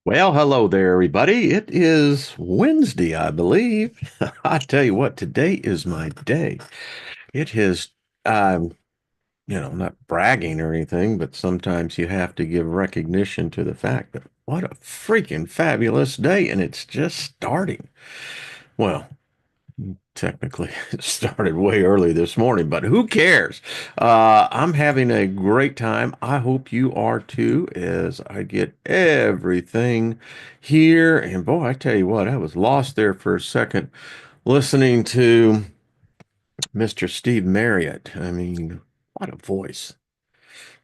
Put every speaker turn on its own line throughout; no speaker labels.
Well, hello there, everybody. It is Wednesday, I believe. I tell you what, today is my day. It has, um, not bragging or anything, but sometimes you have to give recognition to the fact that what a freaking fabulous day, and it's just starting. Well, technically, it started way early this morning, but who cares? I'm having a great time. I hope you are too, as I get everything here. And boy, I tell you what, I was lost there for a second listening to Mr. Steve Marriott. I mean, what a voice.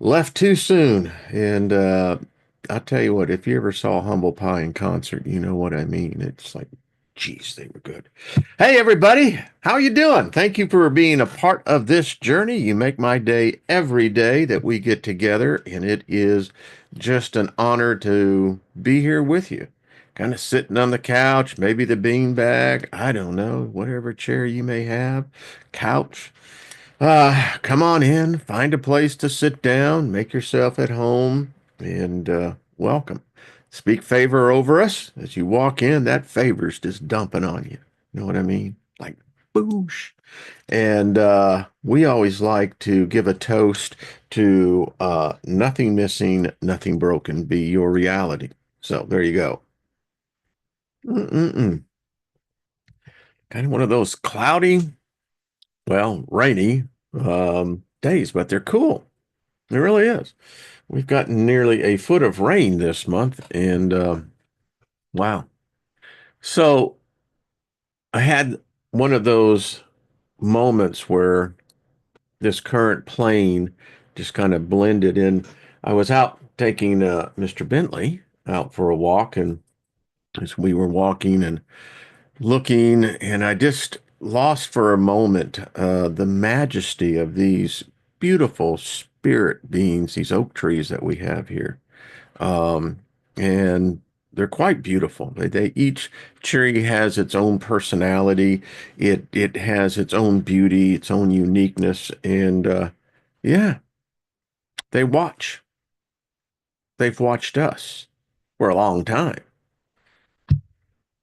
Left too soon. And I'll tell you what, if you ever saw Humble Pie in concert, you know what I mean. It's like, geez, they were good. Hey, everybody, how you doing? Thank you for being a part of this journey. You make my day every day that we get together, and it is just an honor to be here with you. Kind of sitting on the couch, maybe the beanbag, I don't know, whatever chair you may have, couch. Come on in, find a place to sit down, make yourself at home, and welcome. Speak favor over us. As you walk in, that favor's just dumping on you. You know what I mean? Like, boosh. And we always like to give a toast to nothing missing, nothing broken, be your reality. So there you go. Mm-mm-mm. Kind of one of those cloudy, well, rainy days, but they're cool. It really is. We've gotten nearly a foot of rain this month, and wow. So I had one of those moments where this current plane just kind of blended in. I was out taking Mr. Bentley out for a walk, and as we were walking and looking, and I just lost for a moment the majesty of these beautiful spirit beings, these oak trees that we have here. Um, and they're quite beautiful. They each tree has its own personality. It has its own beauty, its own uniqueness, and yeah, they watch. They've watched us for a long time.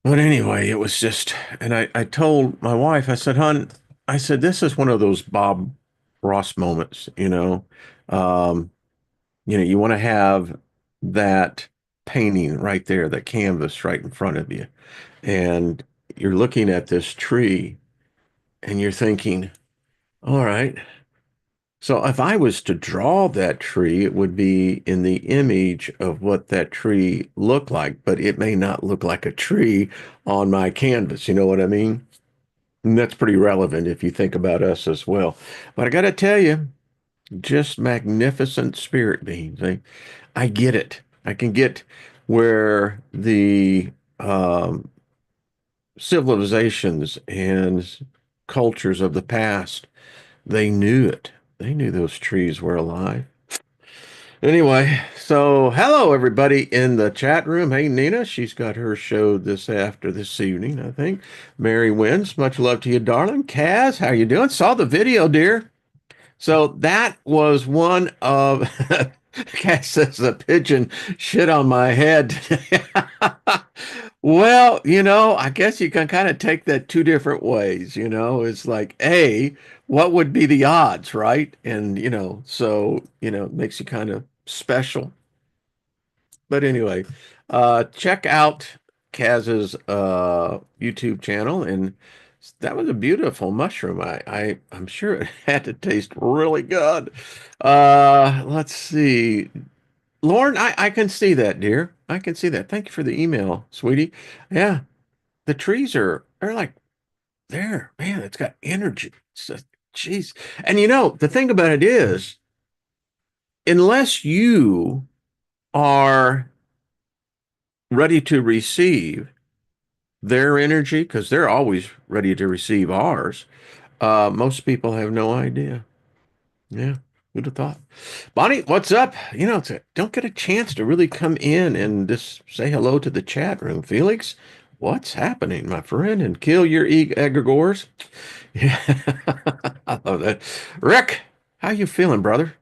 But anyway, it was just, and I told my wife, I said, "Hon, I said this is one of those Bob Ross moments, you know." Um, you want to have that painting right there, that canvas right in front of you. And you're looking at this tree and you're thinking, all right, so if I was to draw that tree, it would be in the image of what that tree looked like, but it may not look like a tree on my canvas. You know what I mean? And that's pretty relevant if you think about us as well. But I got to tell you, just magnificent spirit beings. I get it. I can get where the civilizations and cultures of the past, they knew it. They knew those trees were alive. Anyway, so hello everybody in the chat room. Hey Nina, she's got her show this evening, I think. Mary Wins, much love to you, darling. Kaz, how you doing? Saw the video, dear. So that was one of Cass says the pigeon shit on my head today. Well, I guess you can kind of take that two different ways, It's like, A, what would be the odds, right? And, it makes you kind of special. But anyway, check out Kaz's YouTube channel, and that was a beautiful mushroom. I'm sure it had to taste really good. Let's see. Lauren, I can see that, dear. I can see that. Thank you for the email, sweetie. Yeah, the trees are like there, man. It's got energy. It's just, jeez. And the thing about it is, unless you are ready to receive their energy, because they're always ready to receive ours. Most people have no idea. Yeah, who'd have thought? Bonnie, what's up? Don't get a chance to really come in and just say hello to the chat room. Felix, what's happening, my friend? And kill your egregores. Yeah, I love that. Rick, how you feeling, brother?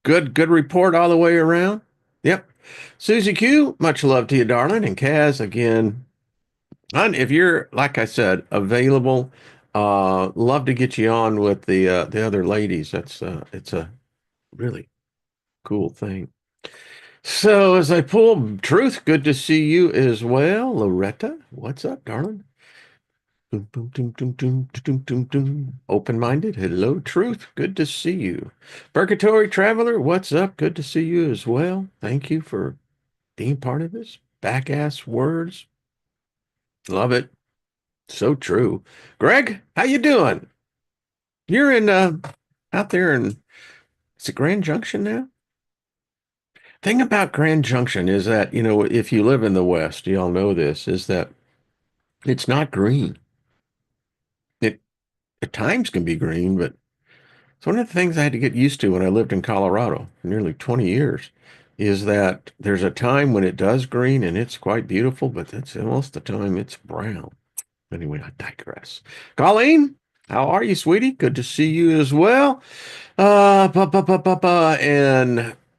Good report all the way around. Yep. Susie Q, much love to you, darling. And Kaz, again, if you're, like I said, available, love to get you on with the other ladies. It's a really cool thing. So as I pull Truth, good to see you as well. Loretta, what's up, darling? Boom, boom, doom, doom, doom, doom, doom, doom. Open-minded. Hello, Truth. Good to see you. Purgatory Traveler, what's up? Good to see you as well. Thank you for being part of this. Back-ass words. Love it. So true. Greg, how you doing? You're in out there in is it Grand Junction now? Thing about Grand Junction is that, if you live in the West, you all know this, is that it's not green. It at times can be green, but it's one of the things I had to get used to when I lived in Colorado for nearly 20 years, is that there's a time when it does green and it's quite beautiful, but that's most of the time it's brown. Anyway, I digress. Colleen, how are you, sweetie? Good to see you as well. And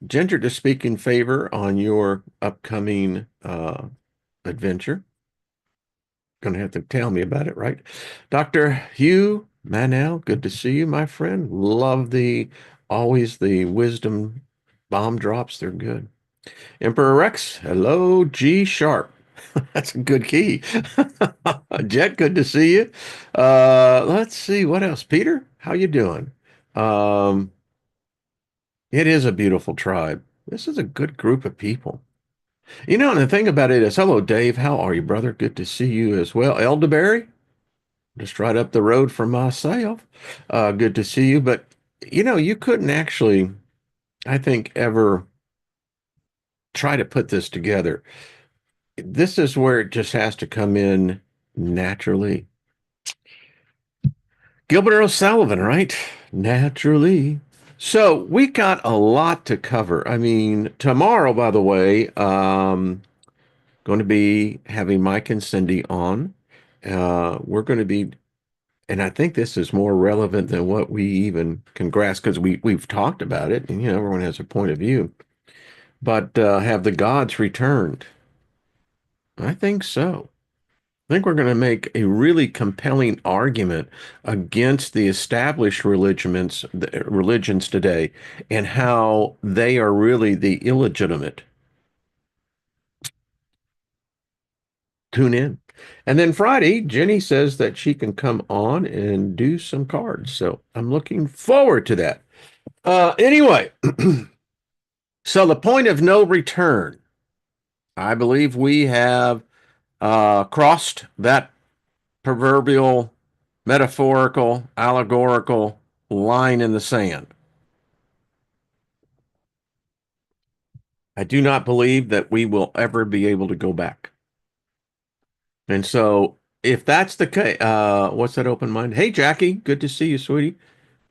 Ginger, to speak in favor on your upcoming adventure. Gonna have to tell me about it, right? Dr. Hugh Manel, good to see you, my friend. Love the always the wisdom bomb drops. They're good. Emperor Rex, hello, G sharp. That's a good key. Jet, good to see you. Let's see what else. Peter, how you doing? Um, it is a beautiful tribe. This is a good group of people. And the thing about it is, hello, Dave. How are you, brother? Good to see you as well. Elderberry, just right up the road from myself. Good to see you. But, you couldn't actually, I think, ever try to put this together. This is where it just has to come in naturally. Gilbert O'Sullivan, right? Naturally. So we got a lot to cover. I mean, tomorrow, by the way, going to be having Mike and Cindy on. We're going to be, and I think this is more relevant than what we even can grasp because we've talked about it, and everyone has a point of view. But have the gods returned? I think so. I think we're going to make a really compelling argument against the established religions today and how they are really the illegitimate. Tune in. And then Friday, Jenny says that she can come on and do some cards. So I'm looking forward to that. Anyway, so the point of no return. I believe we have crossed that proverbial, metaphorical, allegorical line in the sand. I do not believe that we will ever be able to go back. And so, if that's the case, what's that open mind? Hey, Jackie, good to see you, sweetie.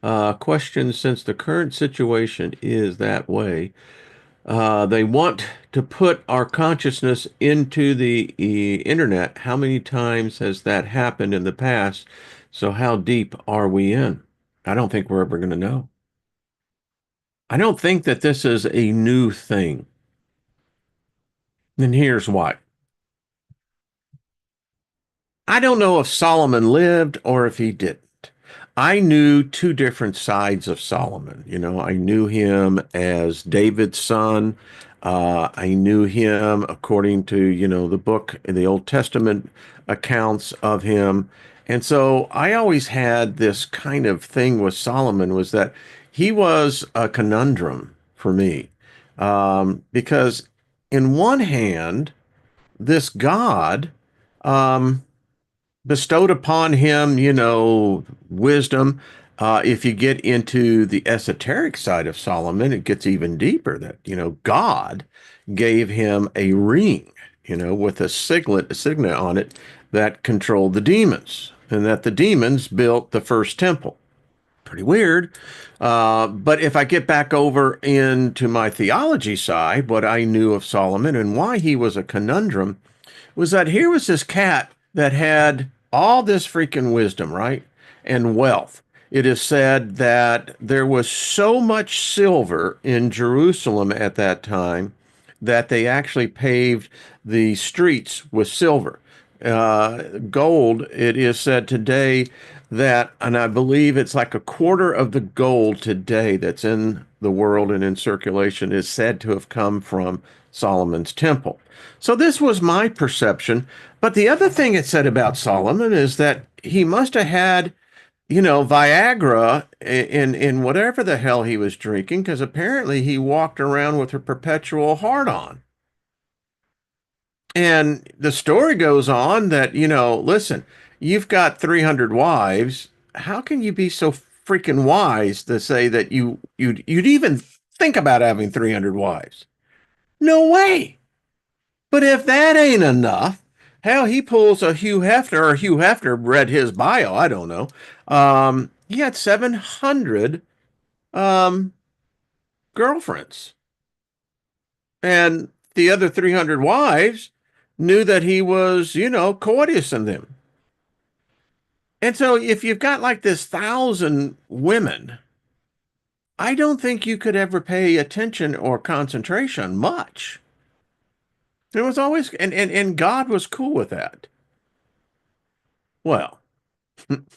Question: since the current situation is that way, they want to put our consciousness into the internet. How many times has that happened in the past? So, how deep are we in? I don't think we're ever going to know. I don't think that this is a new thing. And here's why. I don't know if Solomon lived or if he didn't. I knew two different sides of Solomon. I knew him as David's son. I knew him according to, the book in the Old Testament accounts of him. And so I always had this kind of thing with Solomon was that he was a conundrum for me. Because in one hand, this God, um, bestowed upon him, wisdom. If you get into the esoteric side of Solomon, it gets even deeper that, God gave him a ring, with a signet on it that controlled the demons, and that the demons built the first temple. Pretty weird. But if I get back over into my theology side, what I knew of Solomon and why he was a conundrum was that here was this cat that had all this freaking wisdom, right? And wealth. It is said that there was so much silver in Jerusalem at that time that they actually paved the streets with silver. Gold, it is said today that, and I believe it's like a quarter of the gold today that's in the world and in circulation is said to have come from Solomon's temple. So this was my perception. But the other thing it said about Solomon is that he must have had, Viagra in whatever the hell he was drinking, because apparently he walked around with a perpetual heart on. And the story goes on that, listen, you've got 300 wives. How can you be so freaking wise to say that you'd even think about having 300 wives? No way. But if that ain't enough, hell, he pulls a Hugh Hefner, or Hugh Hefner read his bio, I don't know. He had 700 um, girlfriends. And the other 300 wives knew that he was, courteous in them. And so if you've got like this 1,000 women, I don't think you could ever pay attention or concentration much. There was always, and God was cool with that. Well,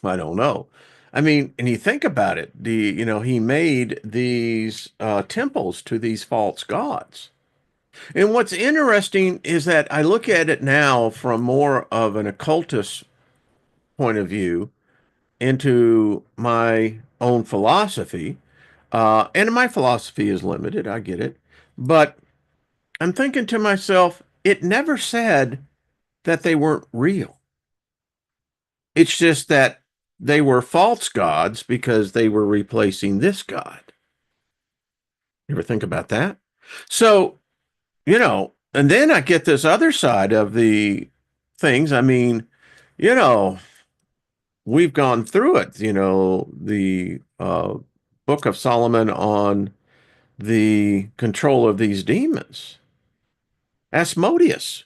I don't know. I mean, and you think about it, he made these temples to these false gods. And what's interesting is that I look at it now from more of an occultist point of view into my own philosophy. And my philosophy is limited, I get it. But I'm thinking to myself, it never said that they weren't real. It's just that they were false gods because they were replacing this God. You ever think about that? So, and then I get this other side of the things. I mean, you know, we've gone through it, the Book of Solomon on the control of these demons. Asmodeus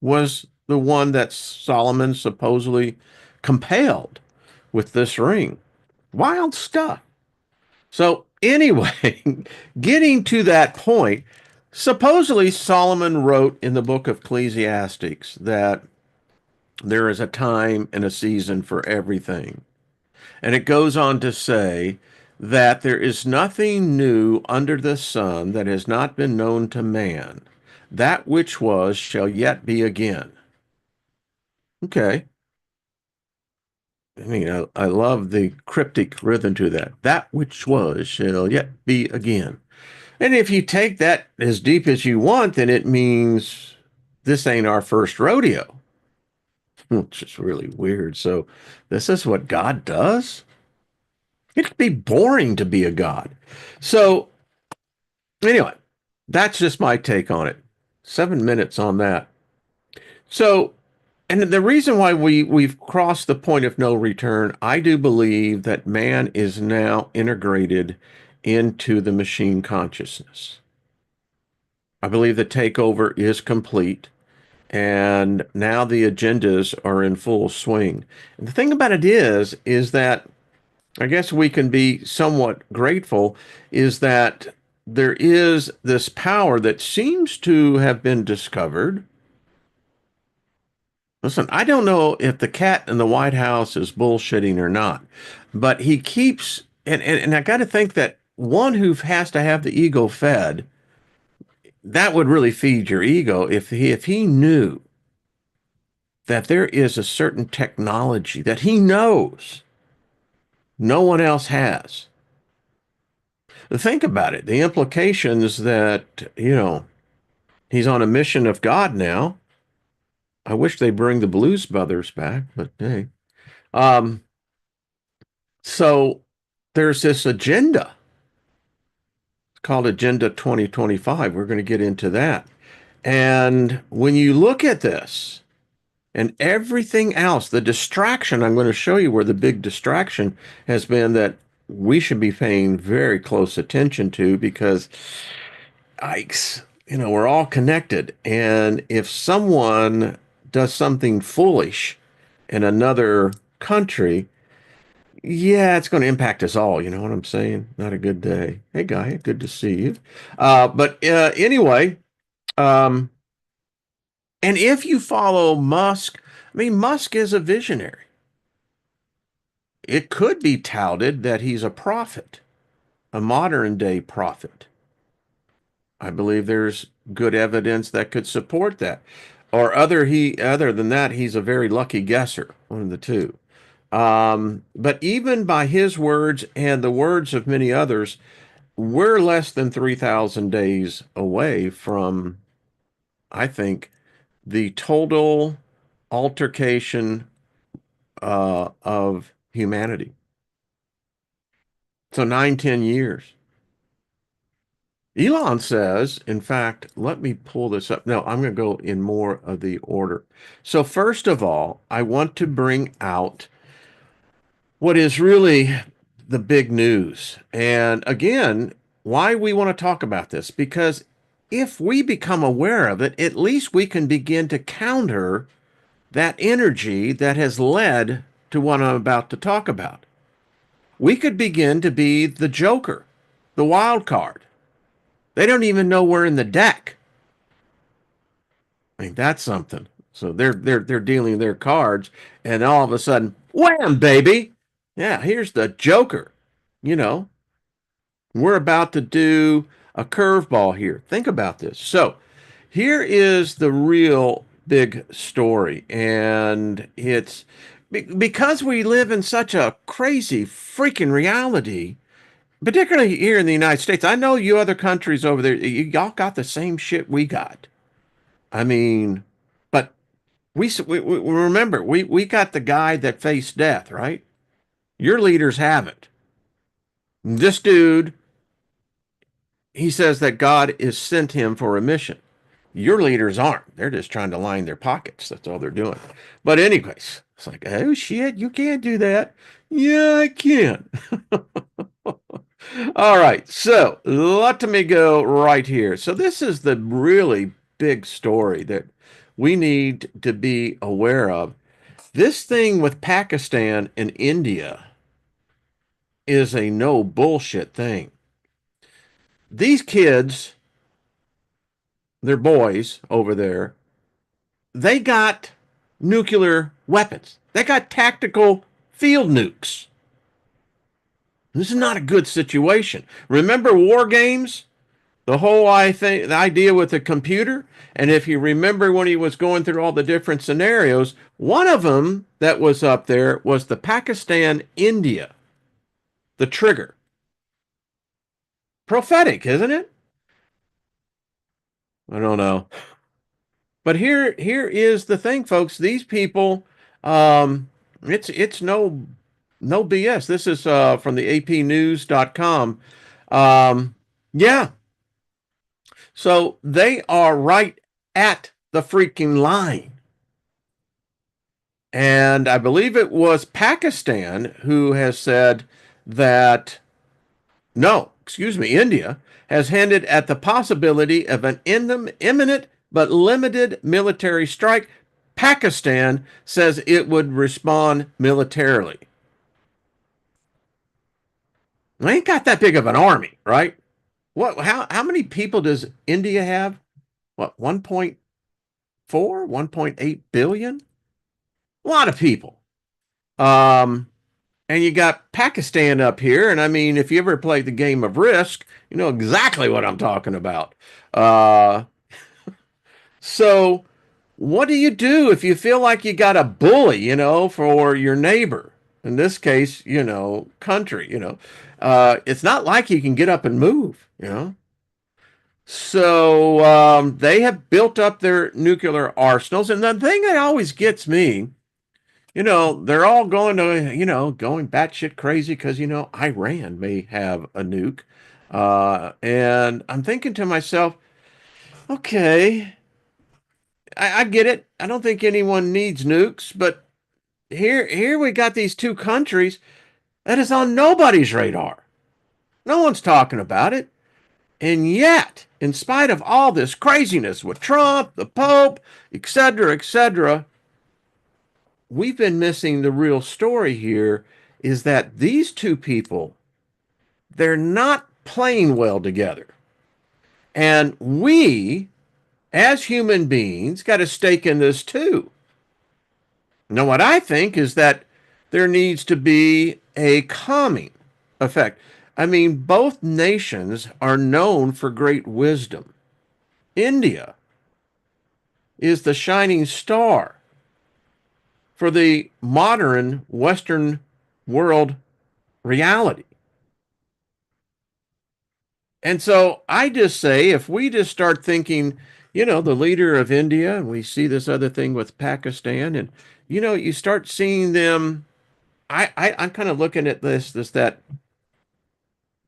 was the one that Solomon supposedly compelled with this ring. Wild stuff. So, anyway, getting to that point, supposedly Solomon wrote in the book of Ecclesiastes that there is a time and a season for everything. And it goes on to say that there is nothing new under the sun that has not been known to man. That which was shall yet be again. Okay. I mean, I love the cryptic rhythm to that. That which was shall yet be again. And if you take that as deep as you want, then it means this ain't our first rodeo, which is really weird. So, this is what God does? It'd be boring to be a God. So, anyway, that's just my take on it. 7 minutes on that. So, and the reason why we've crossed the point of no return, I do believe that man is now integrated into the machine consciousness. I believe the takeover is complete, and now the agendas are in full swing. And the thing about it is that I guess we can be somewhat grateful is that there is this power that seems to have been discovered. Listen, I don't know if the cat in the White House is bullshitting or not, but he keeps, and I got to think that one who has to have the ego fed, that would really feed your ego if he knew that there is a certain technology that he knows no one else has. Think about it. The implications that, he's on a mission of God now. I wish they bring the Blues Brothers back, but hey. Um, so there's this agenda. It's called Agenda 2025. We're going to get into that. And when you look at this and everything else, the distraction, I'm going to show you where the big distraction has been that we should be paying very close attention to because Ikes, we're all connected. And if someone does something foolish in another country, yeah, it's going to impact us all. You know what I'm saying? Not a good day. Hey, Guy, good to see you. But anyway, Um, and if you follow Musk, I mean, Musk is a visionary. It could be touted that he's a prophet, a modern day prophet. I believe there's good evidence that could support that. Or other than that, he's a very lucky guesser, one of the two. But even by his words and the words of many others, we're less than 3,000 days away from, I think, the total altercation of humanity. So 9, 10 years. Elon says, in fact, let me pull this up. No, I'm going to go in more of the order. So, first of all, I want to bring out what is really the big news. And again, why we want to talk about this, because if we become aware of it, at least we can begin to counter that energy that has led to what I'm about to talk about. We could begin to be the joker, the wild card. They don't even know we're in the deck. I mean, that's something. So they're dealing their cards, and all of a sudden, wham, baby. Yeah, here's the joker. You know, we're about to do a curveball here. Think about this. So here is the real big story, and it's because we live in such a crazy freaking reality, particularly here in the United States. I know you other countries over there, y'all got the same shit we got. I mean, but we remember we got the guy that faced death, right? Your leaders haven't. This dude, he says that God is sent him for a mission. Your leaders aren't. They're just trying to line their pockets. That's all they're doing. But anyways, it's like, oh shit, you can't do that. Yeah, I can. All right, so let me go right here. So this is the really big story that we need to be aware of. This thing with Pakistan and India is a no bullshit thing. These kids, they're boys over there, they got nuclear weapons. They got tactical field nukes. This is not a good situation. Remember war games? The whole the idea with the computer? And if you remember when he was going through all the different scenarios, one of them that was up there was the Pakistan India, the trigger. Prophetic, isn't it? I don't know. But here is the thing, folks. These people, it's no BS. This is from the apnews.com. Yeah. So they are right at the freaking line. And I believe it was Pakistan who has said that, no, excuse me, India has hinted at the possibility of an imminent but limited military strike. Pakistan says it would respond militarily. They ain't got that big of an army, right? What? How many people does India have? What, 1.4, 1.8 billion? A lot of people. Um, and you got Pakistan up here, and I mean, if you ever played the game of Risk, you know exactly what I'm talking about. Uh, so, what do you do if you feel like you got a bully, for your neighbor? In this case, country, it's not like you can get up and move. So they have built up their nuclear arsenals. And the thing that always gets me, they're all going to, going batshit crazy because, Iran may have a nuke. And I'm thinking to myself, okay, I get it. I don't think anyone needs nukes, but here we got these two countries that is on nobody's radar. No one's talking about it. And yet, in spite of all this craziness with Trump, the Pope, etc., we've been missing the real story here is that these two people, they're not playing well together. And we as human beings, got a stake in this too. Now, what I think is that there needs to be a calming effect. I mean, both nations are known for great wisdom. India is the shining star for the modern Western world reality. And so I just say if we just start thinking, the leader of India, and we see this other thing with Pakistan, and you start seeing them. I'm kind of looking at this that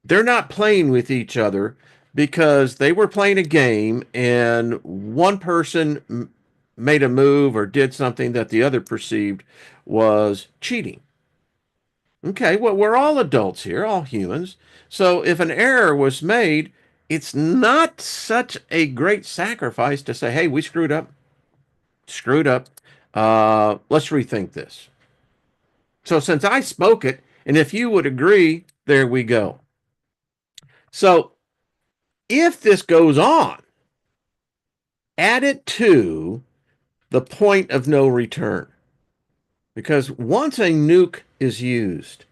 they're not playing with each other because they were playing a game and one person made a move or did something that the other perceived was cheating. Okay, well, we're all adults here, all humans. So if an error was made, it's not such a great sacrifice to say, hey, we screwed up, screwed up. Let's rethink this. So since I spoke it, and if you would agree, there we go. So if this goes on, add it to the point of no return. Because once a nuke is used,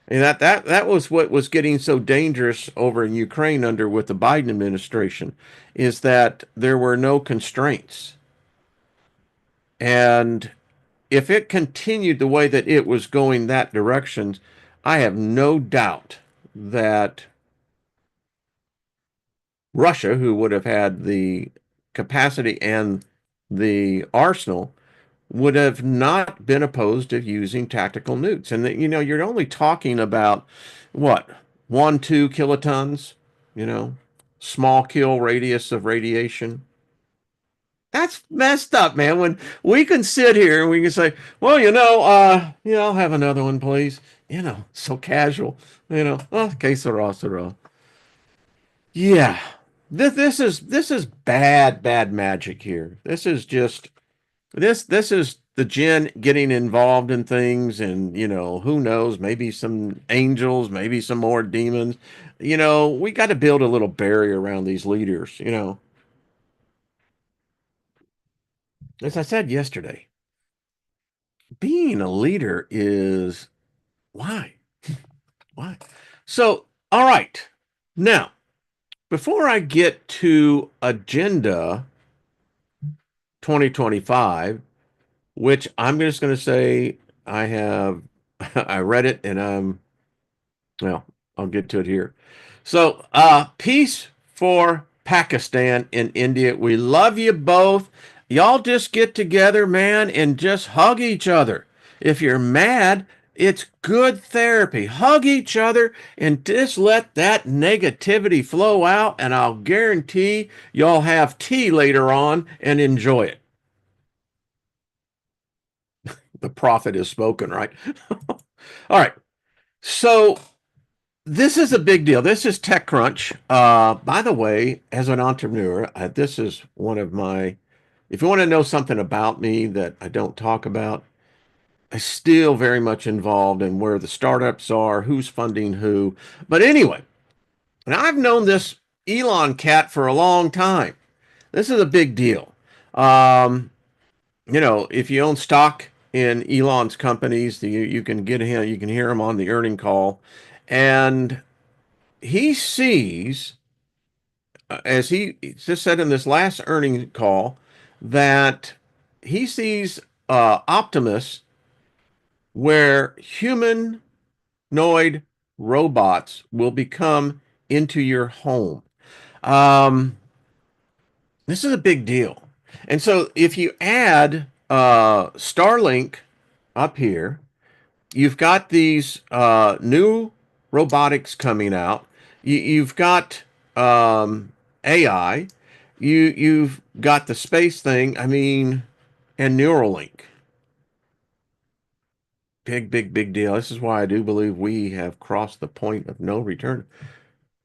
and that was what was getting so dangerous over in Ukraine under with the Biden administration, is that there were no constraints. And if it continued the way that it was going that direction, I have no doubt that Russia, who would have had the capacity and the arsenal, would have not been opposed to using tactical nukes. And that, you're only talking about what, 1, 2 kilotons, you know, small kill radius of radiation. That's messed up, man. When we can sit here and we can say, well, I'll have another one, please. So casual, oh, que sera, sera. Yeah. This is bad magic here. This is just this is the jinn getting involved in things, and who knows, maybe some angels, maybe some more demons. We got to build a little barrier around these leaders. As I said yesterday, being a leader is why? Why? So, all right. Now, before I get to agenda 2025, which I'm just going to say I have I read it and well, I'll get to it here. So, peace for Pakistan and India. We love you both. Y'all just get together, man, and just hug each other. If you're mad, it's good therapy. Hug each other and just let that negativity flow out, and I'll guarantee y'all have tea later on and enjoy it. The prophet is spoken, right? All right. So, this is a big deal. This is TechCrunch. By the way, as an entrepreneur, this is one of my, if you want to know something about me that I don't talk about, I'm still very much involved in where the startups are, who's funding who. But anyway, and I've known this Elon cat for a long time. This is a big deal. Um, if you own stock in Elon's companies, you can get him, you can hear him on the earning call. And he sees, as he just said in this last earnings call, that he sees Optimus where humanoid robots will become into your home. Um, this is a big deal. And so if you add Starlink up here, you've got these new robotics coming out. You've got AI. You've got the space thing. I mean, and Neuralink. Big deal. This is why I do believe we have crossed the point of no return.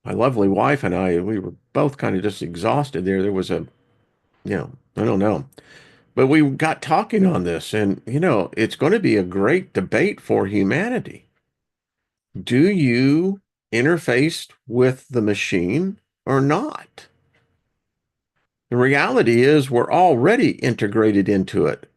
My lovely wife and I, we were both kind of just exhausted there. There was I don't know. But we got talking on this, and it's going to be a great debate for humanity. Do you interface with the machine or not? The reality is we're already integrated into it.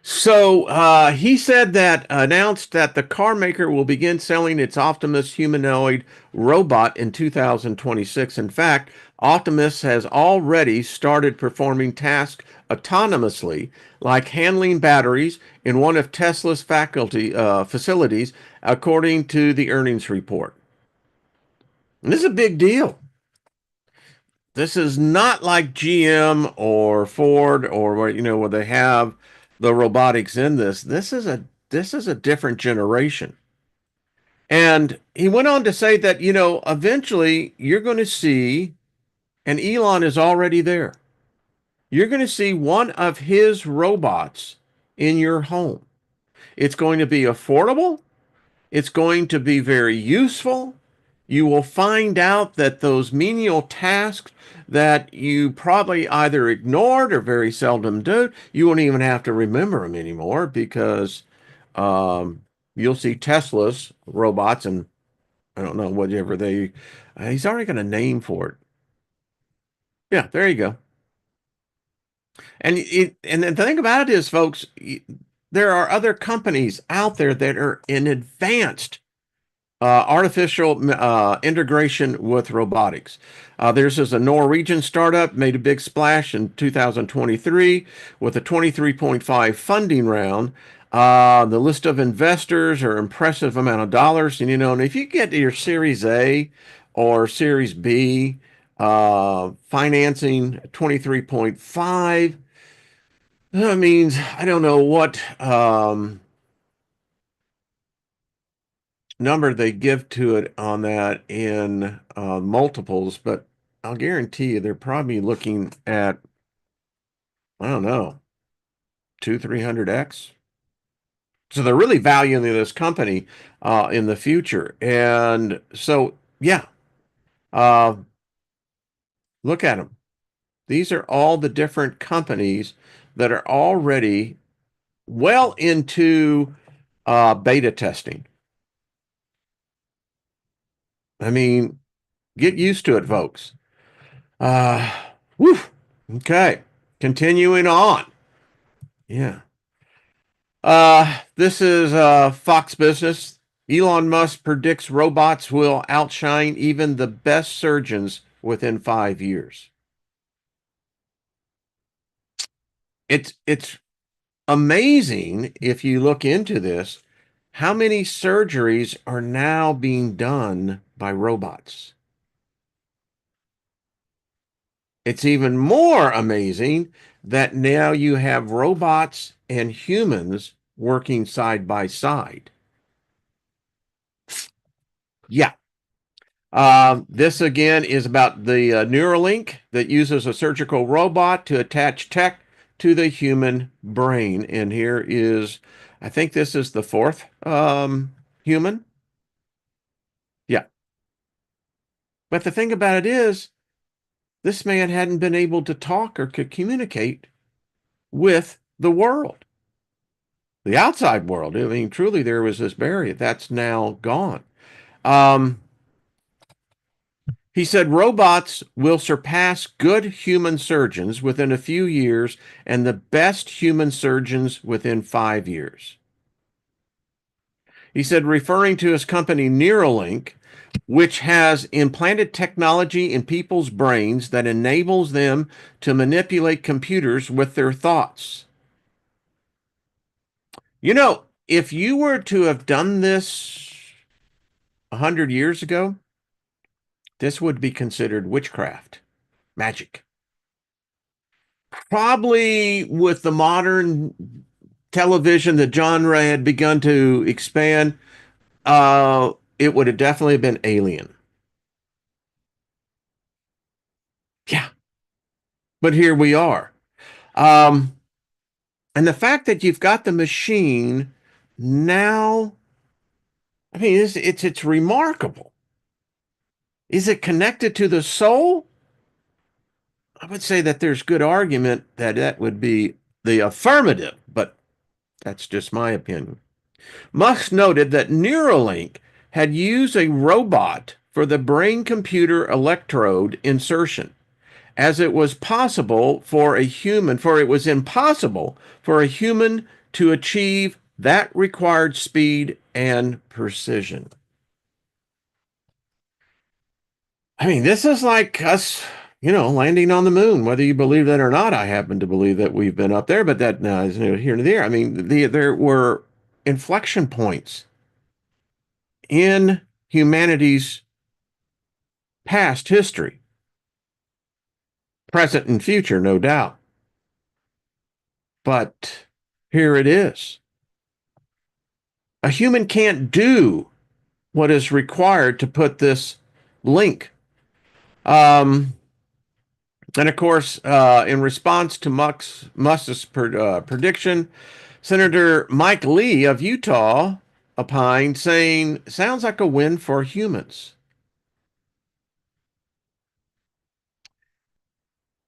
So he said that announced that the car maker will begin selling its Optimus humanoid robot in 2026. In fact, Optimus has already started performing tasks autonomously, like handling batteries in one of Tesla's faculty facilities, according to the earnings report. And this is a big deal. This is not like GM or Ford or where where they have the robotics in this. This is a different generation. And he went on to say that, eventually you're going to see, and Elon is already there. You're going to see one of his robots in your home. It's going to be affordable. It's going to be very useful. You will find out that those menial tasks that you probably either ignored or very seldom do, you won't even have to remember them anymore because um, you'll see Tesla's robots, and I don't know whatever he's already got a name for it. Yeah, there you go. And the thing about it is, folks, there are other companies out there that are in advanced artificial integration with robotics. There's a Norwegian startup made a big splash in 2023 with a 23.5 funding round. The list of investors are impressive amount of dollars, and if you get to your Series A or Series B financing 23.5, that means I don't know what number they give to it on that in multiples, but I'll guarantee you they're probably looking at, I don't know, two, 300x. So they're really valuing this company in the future. And so, yeah, uh, look at them. These are all the different companies that are already well into beta testing. I mean, get used to it, folks. Uh, whew. Okay. Continuing on. Yeah. This is Fox Business. Elon Musk predicts robots will outshine even the best surgeons within 5 years. It's amazing if you look into this, how many surgeries are now being done by robots. It's even more amazing that now you have robots and humans working side by side. Yeah. This again is about the Neuralink that uses a surgical robot to attach tech to the human brain. And here is, I think this is the fourth human. Yeah. But the thing about it is, this man hadn't been able to talk or could communicate with the world, the outside world. I mean, truly, there was this barrier that's now gone. Um, He said robots will surpass good human surgeons within a few years and the best human surgeons within 5 years. He said, referring to his company Neuralink, which has implanted technology in people's brains that enables them to manipulate computers with their thoughts. If you were to have done this 100 years ago, this would be considered witchcraft, magic. Probably with the modern television, the genre had begun to expand. It would have definitely been Alien. Yeah, but here we are. Um, and the fact that you've got the machine now, I mean, it's remarkable. Is it connected to the soul? I would say that there's good argument that that would be the affirmative, but that's just my opinion. Musk noted that Neuralink had used a robot for the brain computer electrode insertion, as it was possible for a human, for it was impossible for a human to achieve that required speed and precision. I mean, this is like us, landing on the moon. Whether you believe that or not, I happen to believe that we've been up there, but that is neither here nor there. I mean, there were inflection points in humanity's past history, present and future, no doubt. But here it is. A human can't do what is required to put this link. Um, and of course, in response to Musk's prediction, Senator Mike Lee of Utah opined, saying, sounds like a win for humans.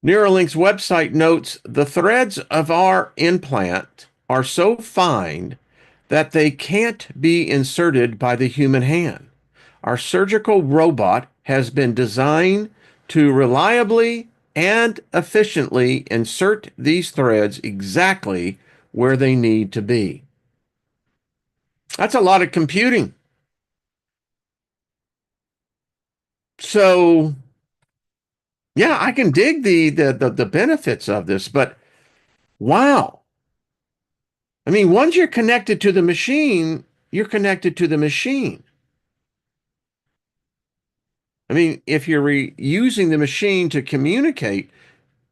Neuralink's website notes the threads of our implant are so fine that they can't be inserted by the human hand. Our surgical robot has been designed to reliably and efficiently insert these threads exactly where they need to be. That's a lot of computing. So, yeah, I can dig the benefits of this, but wow. I mean, once you're connected to the machine, you're connected to the machine. I mean, if you're using the machine to communicate,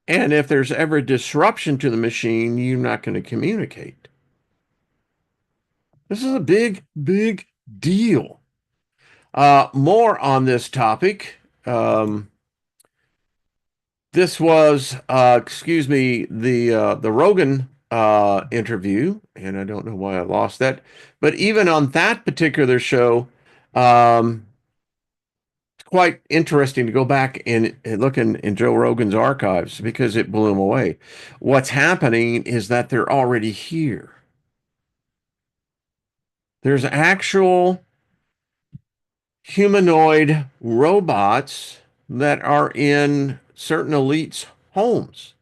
and if there's ever disruption to the machine, you're not going to communicate. This is a big, big deal. More on this topic. This was, the Rogan interview, and I don't know why I lost that. But even on that particular show, it's quite interesting to go back and look in Joe Rogan's archives because it blew him away. What's happening is that they're already here. There's actual humanoid robots that are in certain elites' homes.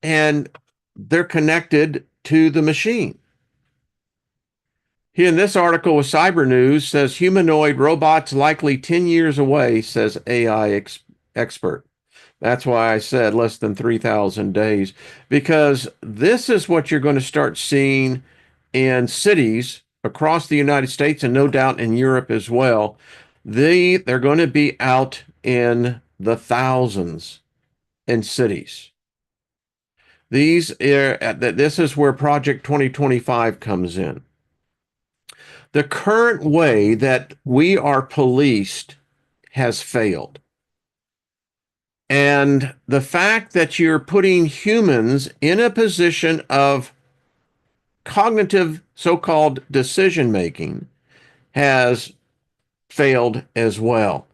And they're connected to the machine. Here in this article with Cyber News says humanoid robots likely 10 years away, says AI expert. That's why I said less than 3,000 days, because this is what you're going to start seeing in cities across the United States and no doubt in Europe as well. They're going to be out in the thousands in cities. This is where Project 2025 comes in. The current way that we are policed has failed. And the fact that you're putting humans in a position of cognitive so-called decision making has failed as well.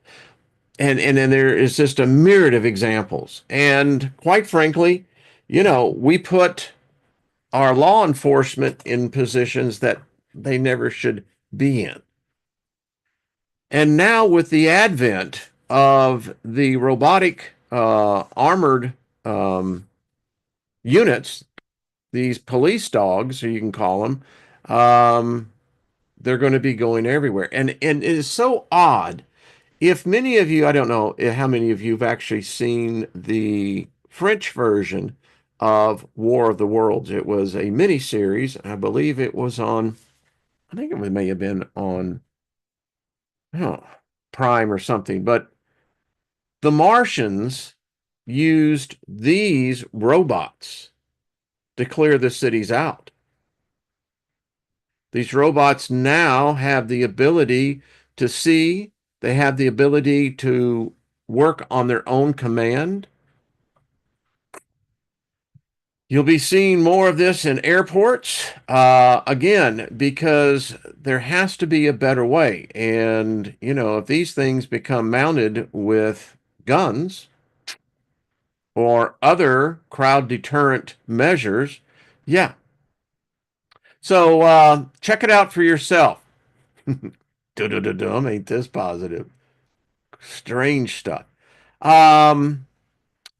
And then there is just a myriad of examples. And quite frankly, we put our law enforcement in positions that they never should be in. And now, with the advent of the robotic armored units, these police dogs, or you can call them, they're going to be going everywhere. And it is so odd. If many of you, I don't know how many of you have actually seen the French version of War of the Worlds. It was a mini series. I believe it was on, I think it may have been on oh, Prime or something. But the Martians used these robots to clear the cities out. These robots now have the ability to see, they have the ability to work on their own command. You'll be seeing more of this in airports, again, because there has to be a better way. And, if these things become mounted with guns or other crowd deterrent measures, yeah. So check it out for yourself. Dum, ain't this positive? Strange stuff. Um,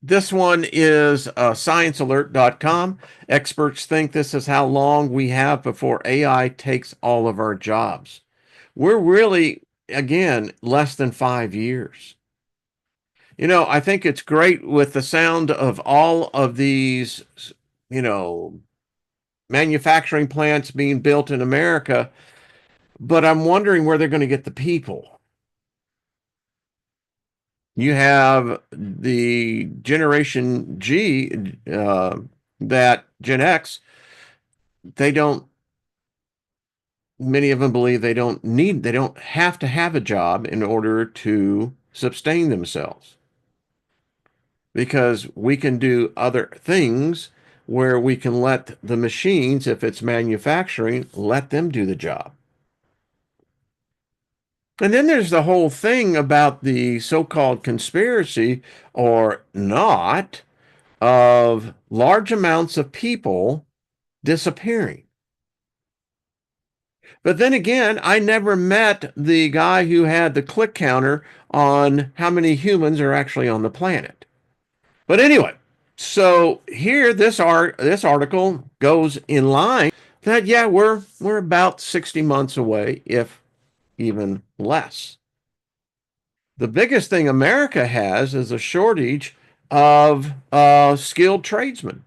this one is sciencealert.com. Experts think this is how long we have before AI takes all of our jobs. We're really, again, less than 5 years. I think it's great with the sound of all of these, you know, manufacturing plants being built in America, but I'm wondering where they're going to get the people. You have the Generation G, that Gen X, they don't, many of them believe they don't have to have a job in order to sustain themselves because we can do other things where we can let the machines, if it's manufacturing, let them do the job. And then there's the whole thing about the so-called conspiracy or not of large amounts of people disappearing. But then again, I never met the guy who had the click counter on how many humans are actually on the planet. But anyway, so here this article goes in line that yeah, we're about 60 months away, if even less. The biggest thing America has is a shortage of skilled tradesmen,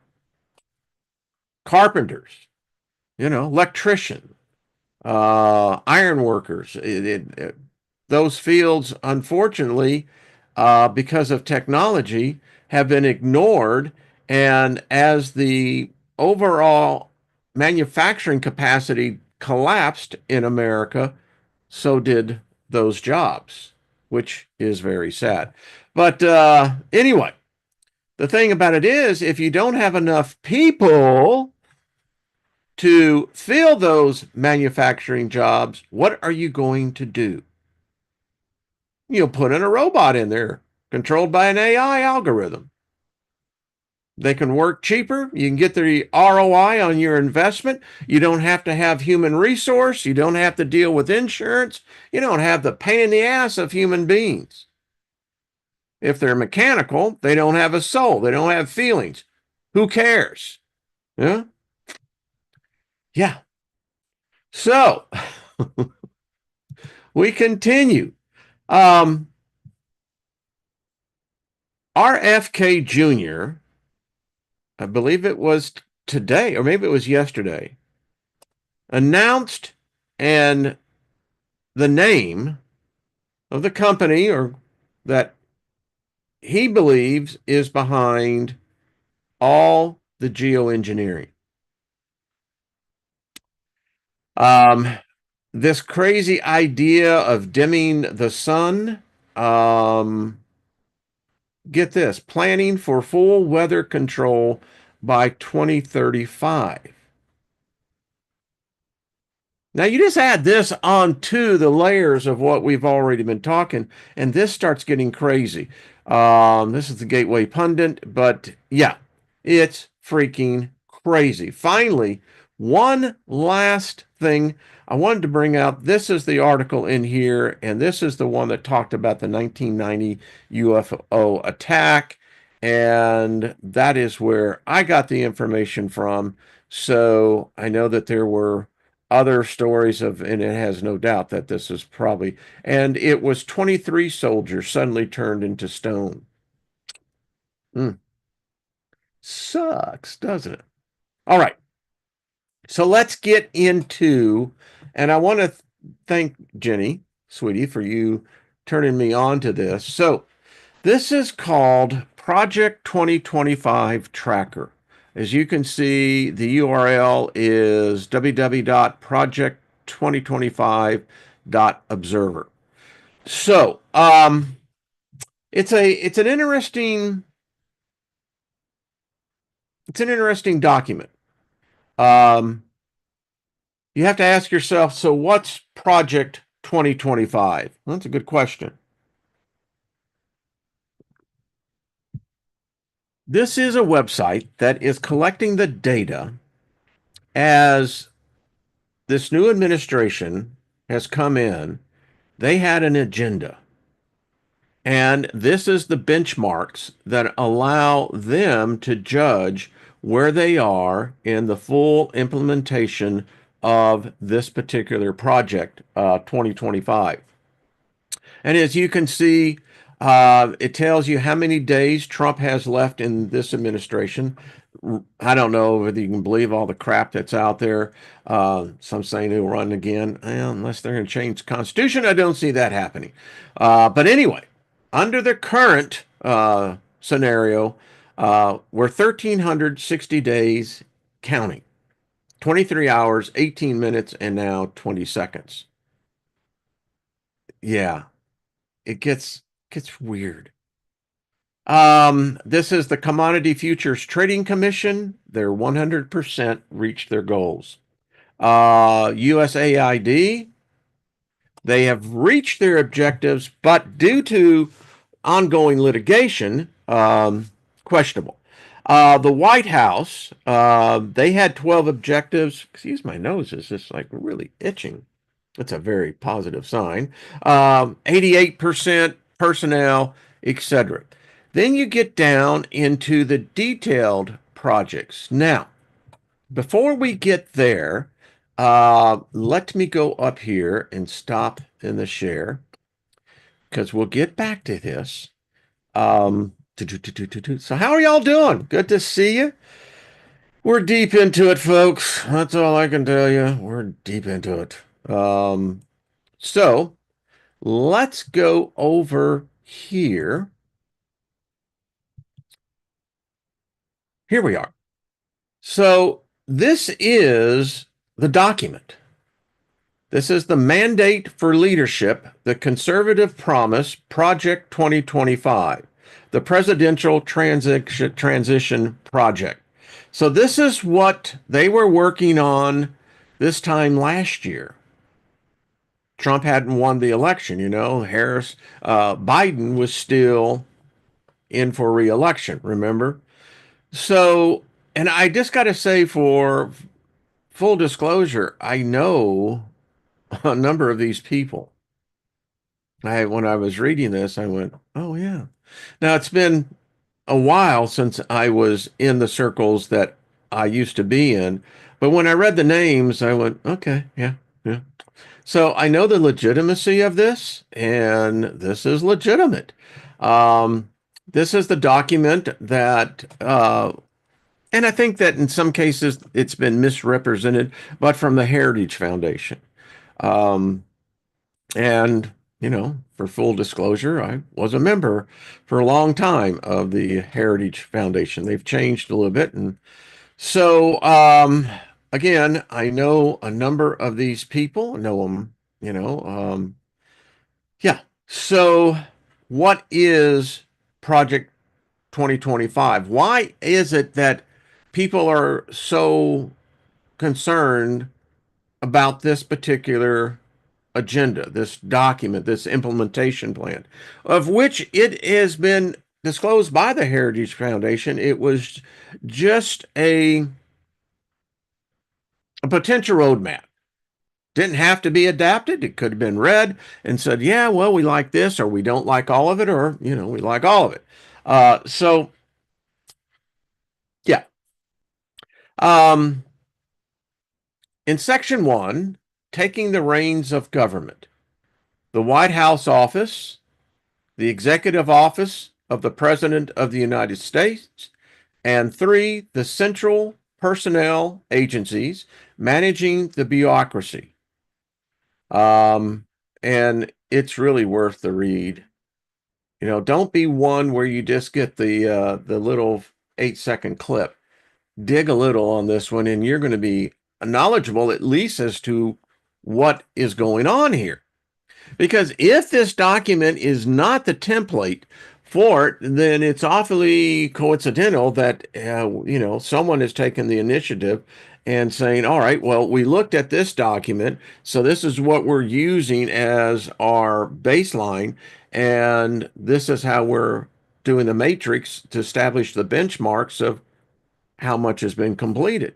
carpenters, electricians, iron workers. Those fields, unfortunately, because of technology, have been ignored. And as the overall manufacturing capacity collapsed in America, so did those jobs, which is very sad. But anyway, the thing about it is, if you don't have enough people to fill those manufacturing jobs, what are you going to do? You'll put in a robot in there controlled by an AI algorithm. They can work cheaper. You can get the ROI on your investment. You don't have to have human resource. You don't have to deal with insurance. You don't have the pain in the ass of human beings. If they're mechanical, they don't have a soul. They don't have feelings. Who cares? Yeah. Yeah. So we continue. Um, RFK Jr., I believe it was today, or maybe it was yesterday, announced and the name of the company or that he believes is behind all the geoengineering. Um, this crazy idea of dimming the sun. Um, get this, planning for full weather control by 2035. Now you just add this onto the layers of what we've already been talking, and this starts getting crazy. This is the Gateway Pundit, but yeah, it's freaking crazy. Finally, one last thing I wanted to bring out. This is the article in here, and this is the one that talked about the 1990 UFO attack, and that is where I got the information from. So I know that there were other stories of, and it has no doubt that this is probably, and it was 23 soldiers suddenly turned into stone. Mm, sucks, doesn't it? All right. So let's get into, and I want to thank Jenny, sweetie, for you turning me on to this. So this is called Project 2025 Tracker. As you can see, the URL is www.project2025.observer. So, it's an interesting document. Um, you have to ask yourself, so what's Project 2025? Well, that's a good question. This is a website that is collecting the data as this new administration has come in. They had an agenda. And this is the benchmarks that allow them to judge where they are in the full implementation of this particular project, 2025. And as you can see, it tells you how many days Trump has left in this administration. I don't know whether you can believe all the crap that's out there. Some saying he'll run again. Well, unless they're going to change the Constitution, I don't see that happening. But anyway, under the current scenario, we're 1,360 days counting, 23 hours, 18 minutes, and now 20 seconds. Yeah, it gets weird. This is the Commodity Futures Trading Commission. They're 100% reached their goals. USAID, they have reached their objectives, but due to ongoing litigation, questionable. The White House, they had 12 objectives. Excuse my nose, is just like really itching. That's a very positive sign. 88% personnel, etc. Then you get down into the detailed projects. Now, before we get there, let me go up here and stop in the share because we'll get back to this. So how are y'all doing? Good to see you. We're deep into it, folks. That's all I can tell you. We're deep into it. So let's go over here. Here we are. So this is the document. This is the Mandate for Leadership, the Conservative Promise, Project 2025, the Presidential Transition Project. So this is what they were working on this time last year. Trump hadn't won the election, Biden was still in for re-election, remember? So, and I just got to say, for full disclosure, I know a number of these people. When I was reading this, I went, oh yeah. Now it's been a while since I was in the circles that I used to be in, but when I read the names, I went, okay, yeah, yeah. So I know the legitimacy of this, and this is legitimate. This is the document that, and I think that in some cases it's been misrepresented, but from the Heritage Foundation. Um, and, for full disclosure, I was a member for a long time of the Heritage Foundation. They've changed a little bit. And so, again, I know a number of these people, know them, yeah. So, what is Project 2025? Why is it that people are so concerned about this particular agenda, this document, this implementation plan, of which it has been disclosed by the Heritage Foundation? It was just a potential roadmap. Didn't have to be adapted. It could have been read and said, yeah, well, we like this, or we don't like all of it, or, we like all of it. So, yeah. Um, in section one, taking the reins of government, the White House office, the executive office of the President of the United States, and three, the central personnel agencies managing the bureaucracy. And it's really worth the read. Don't be one where you just get the little 8-second clip. Dig a little on this one, and you're going to be knowledgeable at least as to what is going on here. Because if this document is not the template for it, then it's awfully coincidental that, someone has taken the initiative and saying, all right, well, we looked at this document, so this is what we're using as our baseline, and this is how we're doing the matrix to establish the benchmarks of how much has been completed.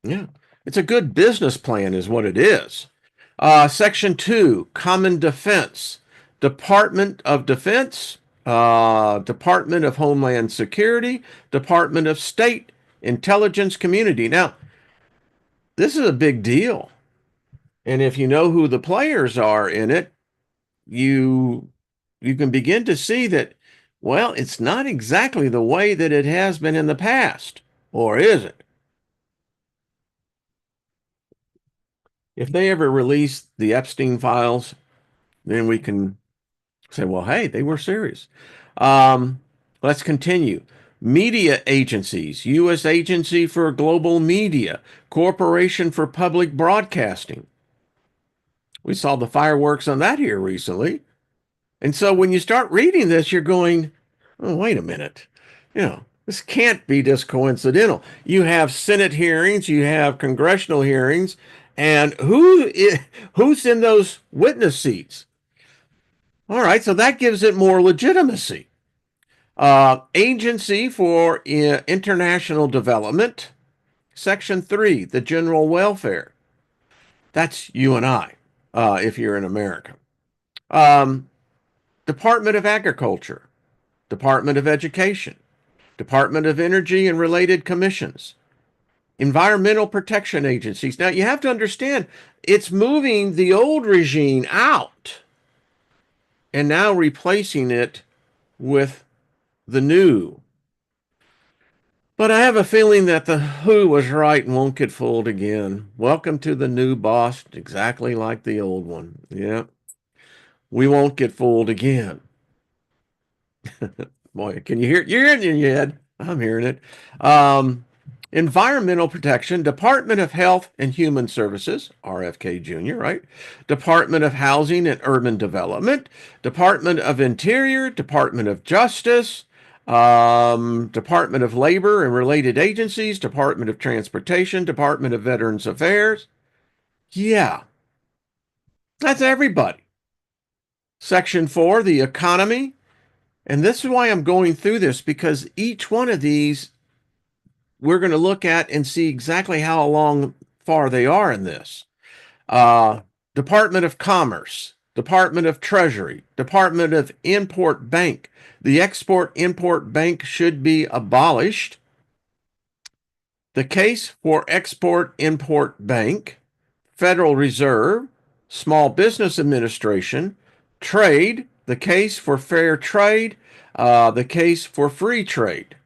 Yeah, it's a good business plan is what it is. Section 2, common defense, Department of Defense, Department of Homeland Security, Department of State, Intelligence Community. Now, this is a big deal. And if you know who the players are in it, you you can begin to see that, well, it's not exactly the way that it has been in the past, or is it? If they ever release the Epstein files, then we can say, well, hey, they were serious. Um, let's continue. Media agencies, U.S. Agency for Global Media, Corporation for Public Broadcasting. We saw the fireworks on that here recently. And so when you start reading this, you're going, oh, wait a minute. This can't be just coincidental. You have Senate hearings, you have congressional hearings, and who's in those witness seats? All right, so that gives it more legitimacy. Agency for International Development, Section 3, the general welfare. That's you and I, if you're in America. Um, Department of Agriculture, Department of Education, Department of Energy and related commissions, environmental protection agencies. Now, you have to understand, it's moving the old regime out and now replacing it with the new. But I have a feeling that the who was right and won't get fooled again. Welcome to the new boss, exactly like the old one. Yeah, we won't get fooled again. Boy, can you hear it? You're hearing it in your head. I'm hearing it. Um, Environmental Protection, Department of Health and Human Services, RFK Jr., right? Department of Housing and Urban Development, Department of Interior, Department of Justice, Department of Labor and related agencies, Department of Transportation, Department of Veterans Affairs. Yeah, that's everybody. Section 4, the economy. And this is why I'm going through this, because each one of these we're going to look at and see exactly how long far they are in this. Uh, Department of Commerce, Department of Treasury, Department of Import Bank. The Export Import Bank should be abolished. The case for Export Import Bank, Federal Reserve, Small Business Administration, Trade, the case for fair trade, the case for free trade.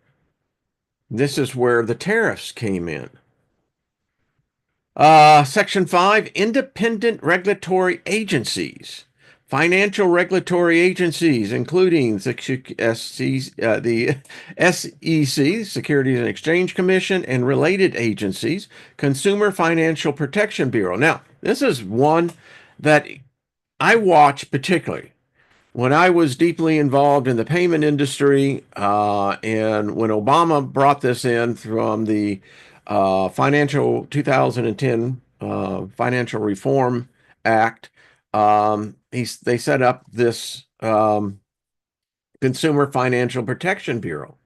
This is where the tariffs came in. Section 5, independent regulatory agencies. Financial regulatory agencies, including the SEC, Securities and Exchange Commission, and related agencies, Consumer Financial Protection Bureau. Now, this is one that I watch particularly when I was deeply involved in the payment industry, and when Obama brought this in from the financial 2010 Financial Reform Act, they set up this Consumer Financial Protection Bureau,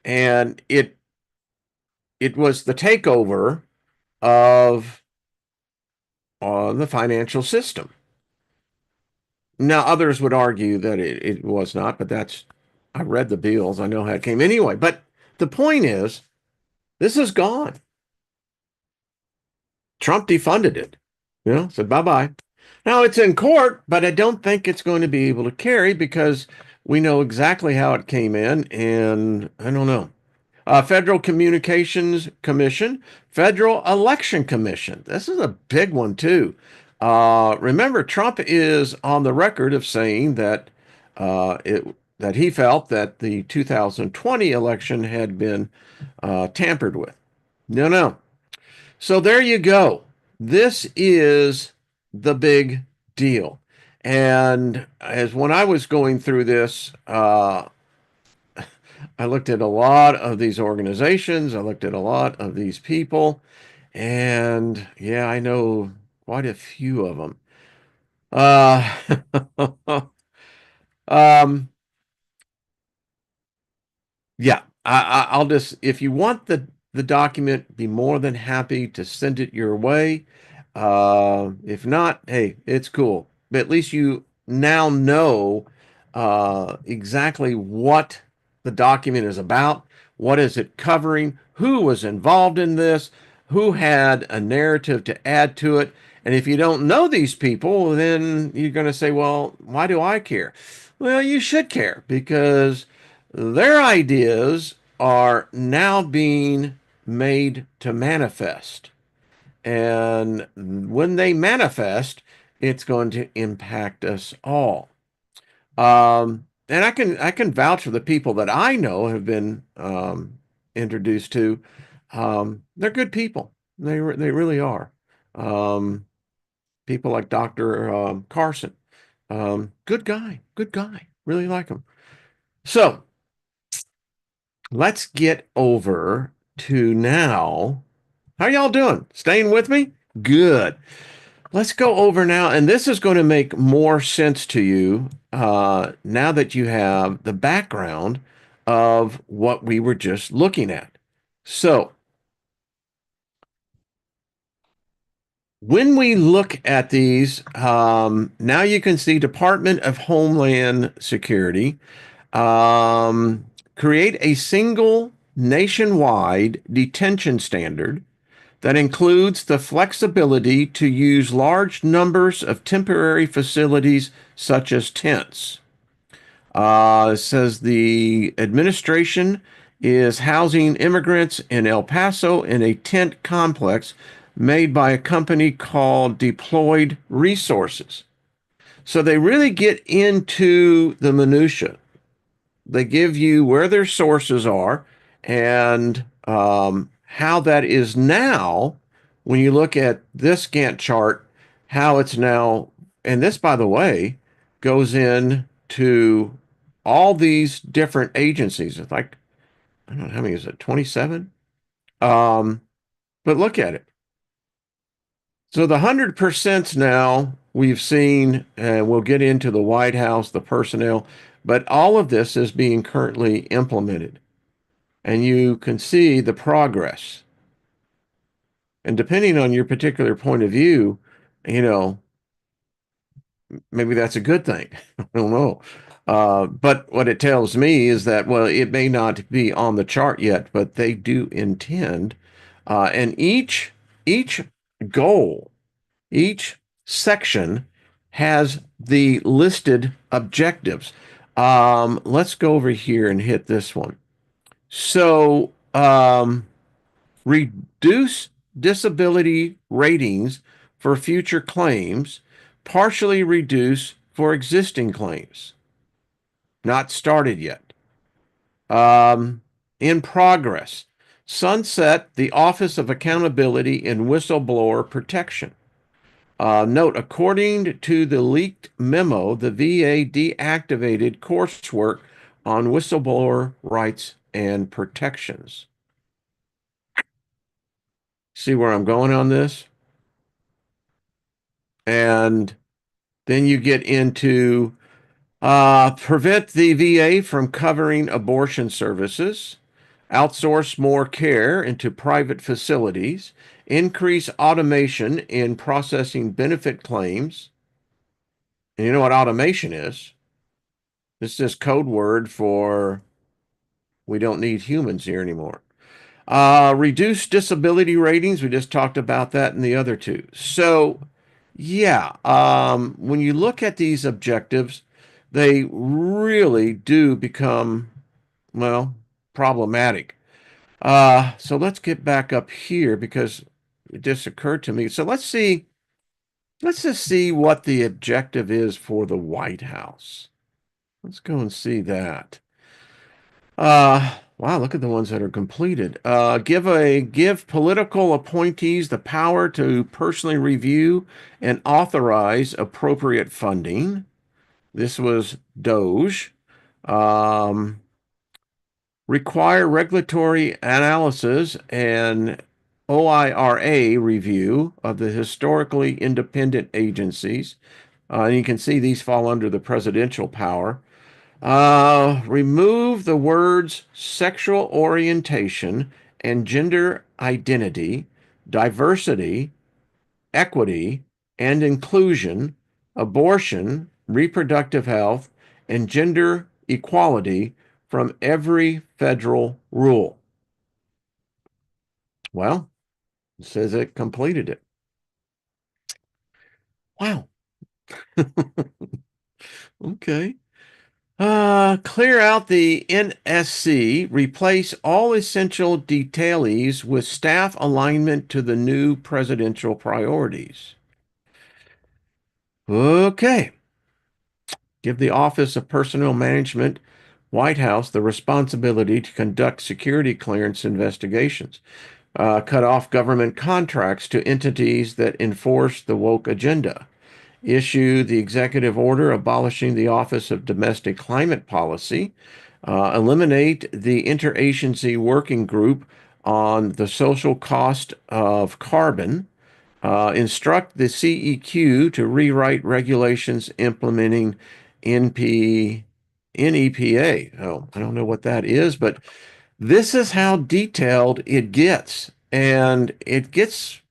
and it was the takeover of the financial system. Now, others would argue that it was not, but I read the bills. I know how it came anyway. But the point is, this is gone. Trump defunded it, said bye-bye. Now it's in court, but I don't think it's going to be able to carry because we know exactly how it came in, and I don't know. Federal Communications Commission, Federal Election Commission. This is a big one, too. Remember, Trump is on the record of saying that that he felt that the 2020 election had been tampered with. No. So there you go. This is the big deal. And as when I was going through this, I looked at a lot of these organizations. I looked at a lot of these people. And yeah, I know quite a few of them. Um, yeah, I'll just, if you want the document, be more than happy to send it your way. If not, hey, it's cool. But at least you now know exactly what the document is about, what is it covering, who was involved in this, who had a narrative to add to it. And if you don't know these people, then you're going to say, well, why do I care? Well, you should care because their ideas are now being made to manifest. And when they manifest, it's going to impact us all. And I can vouch for the people that I know have been introduced to. They're good people. They really are. Um, People like Dr. Carson. Good guy. Good guy. Really like him. So let's get over to now. How y'all doing? Staying with me? Good. Let's go over now, and this is going to make more sense to you now that you have the background of what we were just looking at. So, when we look at these, now you can see Department of Homeland Security create a single nationwide detention standard that includes the flexibility to use large numbers of temporary facilities such as tents. It says the administration is housing immigrants in El Paso in a tent complex made by a company called Deployed Resources. So they really get into the minutia. They give you where their sources are and how that is now, when you look at this Gantt chart, how it's now, and this, by the way, goes in to all these different agencies. It's like, I don't know, how many is it, 27? Um, but look at it. So the 100% now we've seen, and we'll get into the White House, the personnel, but all of this is being currently implemented. And you can see the progress. And depending on your particular point of view, you know, maybe that's a good thing. I don't know. But what it tells me is that, well, it may not be on the chart yet, but they do intend, and each goal, each section has the listed objectives. Let's go over here and hit this one. So, reduce disability ratings for future claims, partially reduce for existing claims. Not started yet. In progress. Sunset the Office of Accountability and Whistleblower Protection. Note, according to the leaked memo, the VA deactivated coursework on whistleblower rights and protections. See where I'm going on this? And then you get into prevent the VA from covering abortion services, outsource more care into private facilities, increase automation in processing benefit claims. And you know what automation is? It's just code word for we don't need humans here anymore. Reduce disability ratings. We just talked about that in the other two. So, yeah, when you look at these objectives, they really do become, well, problematic. So let's get back up here because it just occurred to me. So let's just see what the objective is for the White House. Let's go and see that. Wow, look at the ones that are completed. Give political appointees the power to personally review and authorize appropriate funding. This was Doge. Um, Require regulatory analysis and OIRA review of the historically independent agencies. And you can see these fall under the presidential power. Remove the words sexual orientation and gender identity, diversity, equity, and inclusion, abortion, reproductive health, and gender equality from every federal rule. Well, it says it completed it. Wow. Okay. Clear out the NSC, replace all essential detailees with staff alignment to the new presidential priorities. Okay. Give the Office of Personnel Management, White House, the responsibility to conduct security clearance investigations. Cut off government contracts to entities that enforce the woke agenda. Issue the executive order abolishing the Office of Domestic Climate Policy. Eliminate the interagency working group on the social cost of carbon. Instruct the CEQ to rewrite regulations implementing NP, NEPA. Oh, I don't know what that is, but this is how detailed it gets. And it gets,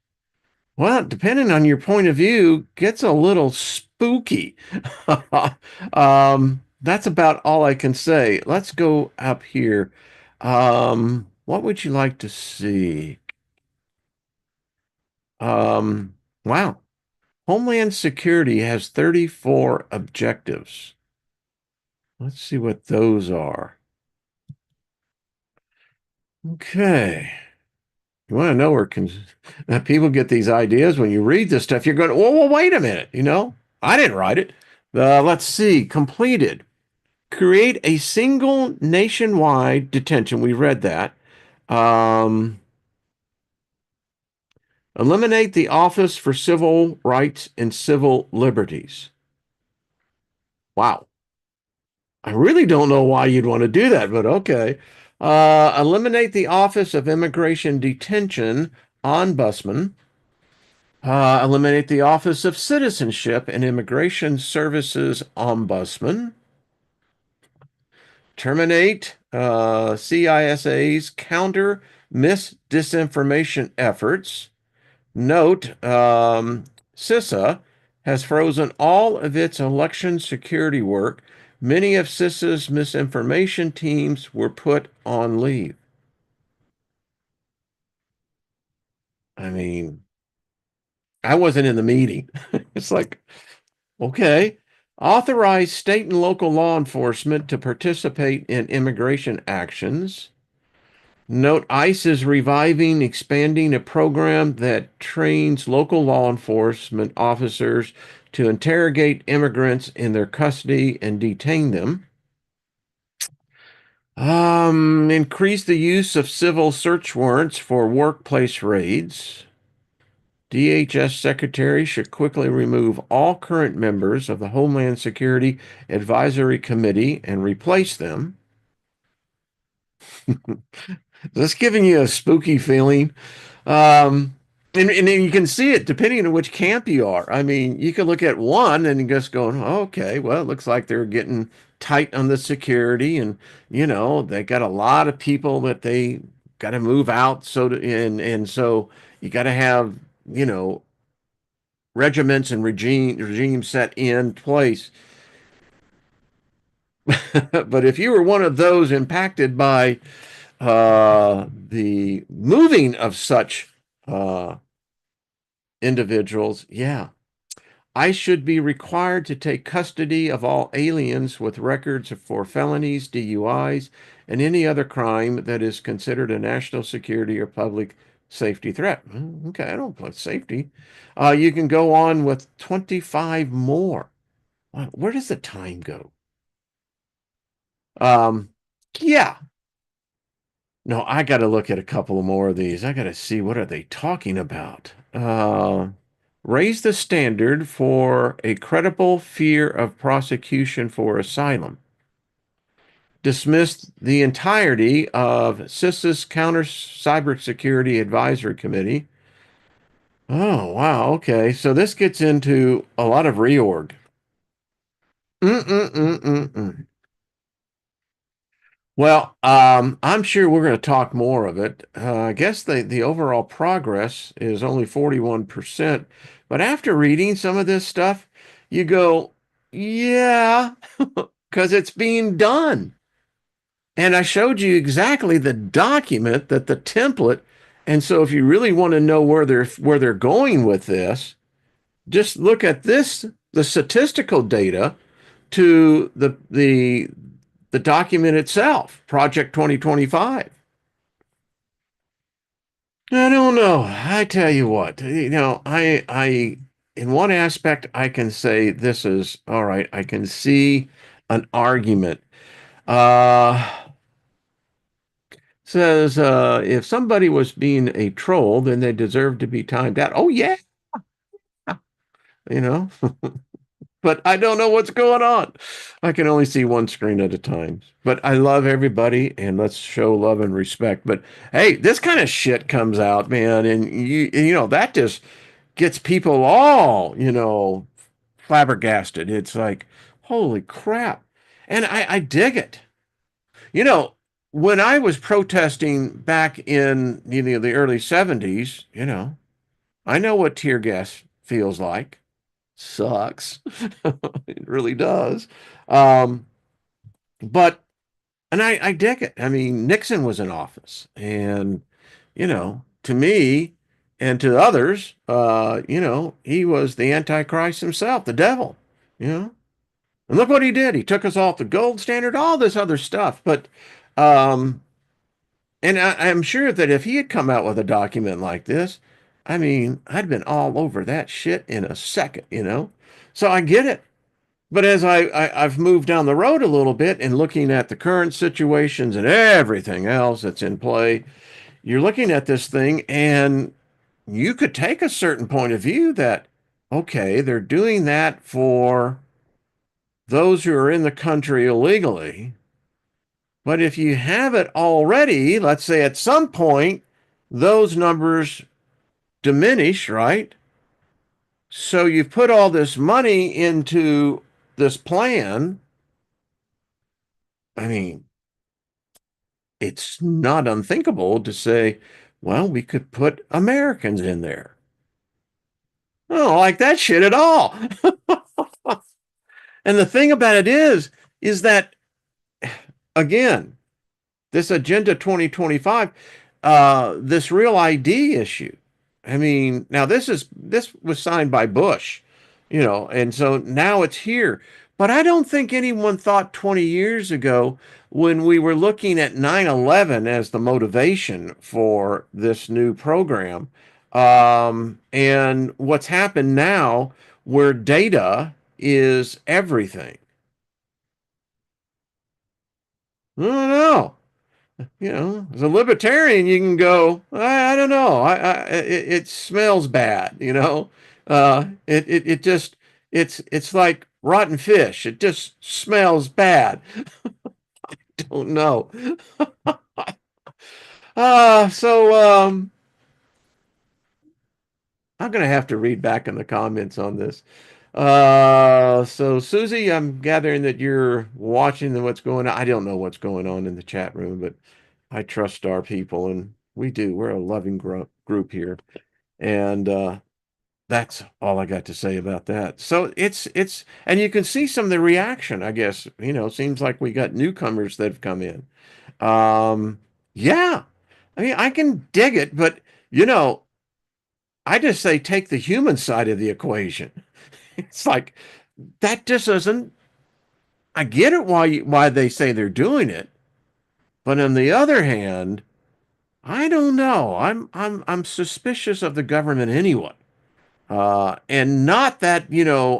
well, depending on your point of view, gets a little spooky. That's about all I can say. Let's go up here. What would you like to see? Um, wow. Homeland Security has 34 objectives. Let's see what those are. Okay. You want to know where people get these ideas when you read this stuff? You're going, well, wait a minute. I didn't write it. Let's see. Completed. Create a single nationwide detention. We read that. Um, Eliminate the Office for Civil Rights and Civil Liberties. Wow. I really don't know why you'd want to do that, but okay. Eliminate the Office of Immigration Detention, Ombudsman. Eliminate the Office of Citizenship and Immigration Services, Ombudsman. Terminate CISA's counter disinformation efforts. Note, CISA has frozen all of its election security work. Many of CISA's misinformation teams were put on leave. I mean, I wasn't in the meeting. It's like, okay. Authorize state and local law enforcement to participate in immigration actions. Note, ICE is reviving, expanding a program that trains local law enforcement officers to interrogate immigrants in their custody and detain them. Increase the use of civil search warrants for workplace raids. DHS Secretary should quickly remove all current members of the Homeland Security Advisory Committee and replace them. Is this giving you a spooky feeling? Um, and you can see it depending on which camp you are. I mean, you can look at one and just go, okay, well, it looks like they're getting tight on the security, and they got a lot of people that they got to move out. And so you got to have you know regiments and regimes set in place. But if you were one of those impacted by the moving of such uh, individuals, yeah, I should be required to take custody of all aliens with records for felonies, DUIs, and any other crime that is considered a national security or public safety threat. Okay, I don't put safety. You can go on with 25 more. Where does the time go? Um, yeah. No, I got to look at a couple more of these. I got to see what are they talking about. Raise the standard for a credible fear of prosecution for asylum. Dismissed the entirety of CISA's Counter Cybersecurity Advisory Committee. Oh, wow. Okay. So this gets into a lot of reorg. Mm-mm-mm-mm-mm. Well, I'm sure we're going to talk more of it. I guess the overall progress is only 41%. But after reading some of this stuff, you go, Yeah, because it's being done. And I showed you exactly the document that the template. And so if you really want to know where they're going with this, just look at this, the statistical data to the document itself, Project 2025. I don't know. I tell you what, in one aspect, I can say this is all right. I can see an argument. Uh, Says if somebody was being a troll, then they deserve to be timed out. Oh yeah, you know, but I don't know what's going on. I can only see one screen at a time. But I love everybody, and let's show love and respect. But hey, this kind of shit comes out, man, and that just gets people all flabbergasted. It's like, holy crap, and I dig it. You know, when I was protesting back in the early 70s, I know what tear gas feels like. Sucks. It really does. Um, but and I dig it. I mean, Nixon was in office, and to me and to others, he was the Antichrist himself, the devil. You know, and look what he did. He took us off the gold standard, all this other stuff. But um, And I'm sure that if he had come out with a document like this, I mean, I'd been all over that shit in a second. So I get it. But as I've moved down the road a little bit and looking at the current situations and everything else that's in play, you're looking at this thing and you could take a certain point of view that, okay, they're doing that for those who are in the country illegally. But if you have it already, let's say at some point, those numbers diminish, right? So you've put all this money into this plan. I mean, it's not unthinkable to say, well, we could put Americans in there. I don't like that shit at all. And the thing about it is that, again, this Agenda 2025, this real ID issue. I mean, now this was signed by Bush, and so now it's here. But I don't think anyone thought 20 years ago when we were looking at 9/11 as the motivation for this new program, and what's happened now where data is everything. I don't know. As a libertarian, you can go, I don't know, it smells bad. It just it's like rotten fish. It just smells bad. Don't know. So I'm gonna have to read back in the comments on this. So Susie, I'm gathering that you're watching what's going on. I don't know what's going on in the chat room, but I trust our people, and we do. We're a loving group here, and that's all I got to say about that. So and you can see some of the reaction. I guess it seems like we got newcomers that have come in. Um, yeah, I mean I can dig it, but you know I just say take the human side of the equation. It's like that just doesn't. I get it why they say they're doing it, but on the other hand, I don't know. I'm suspicious of the government anyway. And not that,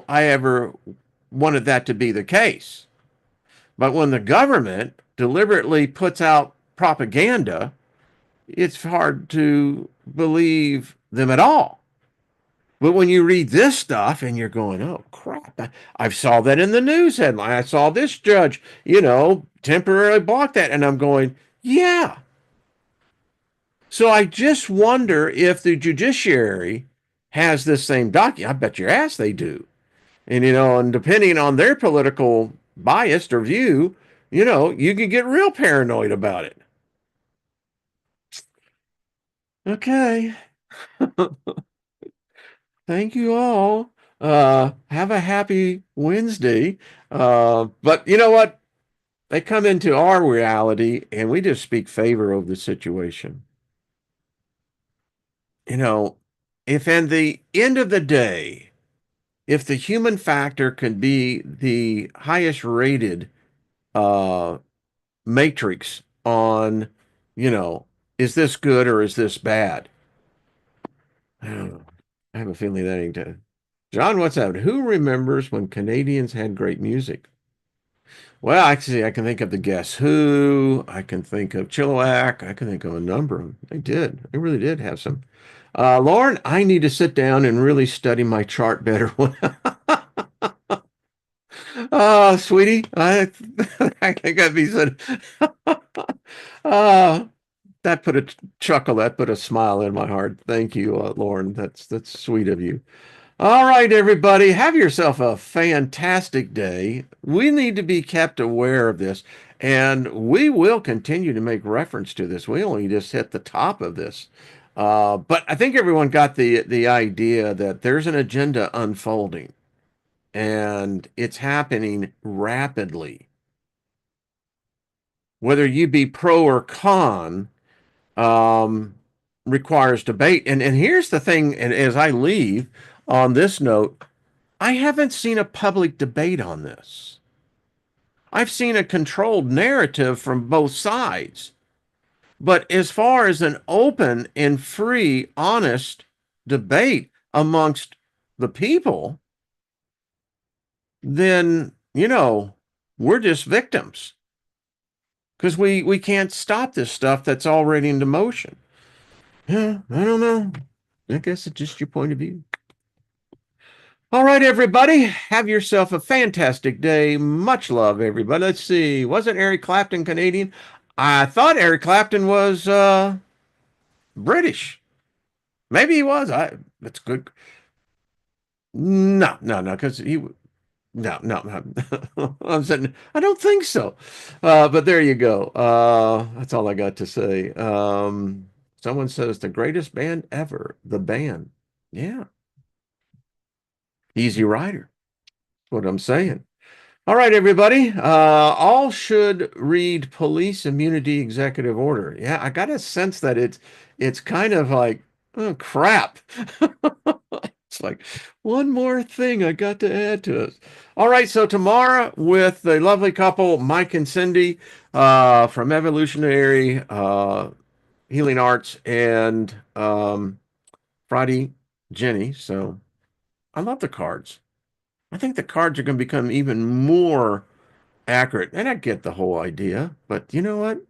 I ever wanted that to be the case. But when the government deliberately puts out propaganda, it's hard to believe them at all. But when you read this stuff and you're going, oh crap, I saw that in the news headline. I saw this judge, temporarily block that. And I'm going, yeah. So I just wonder if the judiciary has this same document. I bet your ass they do. And depending on their political bias or view, you can get real paranoid about it. Okay. Thank you all. Have a happy Wednesday. But you know what? They come into our reality and we just speak favor of the situation. You know, if in the end of the day, if the human factor can be the highest rated uh matrix on, you know, is this good or is this bad? I don't know. I have a feeling that ain't it. John, what's that? Who remembers when Canadians had great music? Well, actually, I can think of the Guess Who. I can think of Chilliwack. I can think of a number of them. They did. They really did have some. Lauren, I need to sit down and really study my chart better. Oh, sweetie, I think I'd be said. Uh, that put a chuckle, that put a smile in my heart. Thank you, Lauren. That's sweet of you. All right, everybody, have yourself a fantastic day. We need to be kept aware of this, and we will continue to make reference to this. We only just hit the top of this. But I think everyone got the idea that there's an agenda unfolding, and it's happening rapidly. Whether you be pro or con, um, requires debate. And here's the thing, and as I leave on this note, I haven't seen a public debate on this. I've seen a controlled narrative from both sides. But as far as an open and free, honest debate amongst the people, then, we're just victims because we can't stop this stuff that's already into motion. Yeah, I don't know. I guess it's just your point of view. All right, everybody, have yourself a fantastic day. Much love, everybody. Let's see. Wasn't Eric Clapton Canadian? I thought Eric Clapton was British. Maybe he was. That's good. No, no, no, because no, no, no. I'm saying I don't think so. But there you go. That's all I got to say. Someone says the greatest band ever, the band. Yeah, Easy Rider. That's what I'm saying. All right, everybody. All should read Police Immunity Executive Order. Yeah, I got a sense that it's kind of like, oh crap. It's like one more thing I got to add to it. All right, so tomorrow with the lovely couple, Mike and Cindy, from Evolutionary Healing Arts, and Friday, Jenny. So I love the cards. I think the cards are going to become even more accurate. And I get the whole idea, but you know what?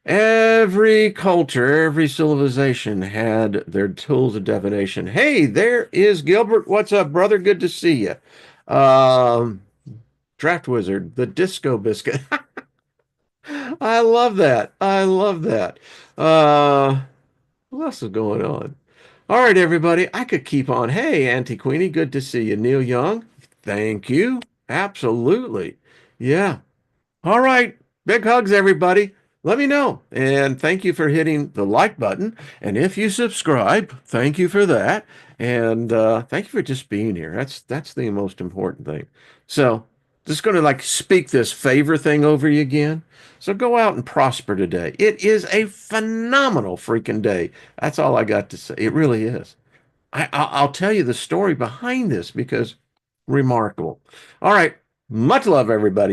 Every culture, every civilization had their tools of divination. Hey, there is Gilbert. What's up, brother? Good to see you. Um, Draft Wizard, the Disco Biscuit. I love that. I love that. What else is going on? All right, everybody. I could keep on. Hey, Auntie Queenie, good to see you. Neil Young, thank you. Absolutely. Yeah. All right. Big hugs, everybody. Let me know. And thank you for hitting the like button. And if you subscribe, thank you for that. And thank you for just being here. That's the most important thing. So just going to like speak this favor thing over you again. So go out and prosper today. It is a phenomenal freaking day. That's all I got to say. It really is. I'll tell you the story behind this because remarkable. All right. Much love, everybody.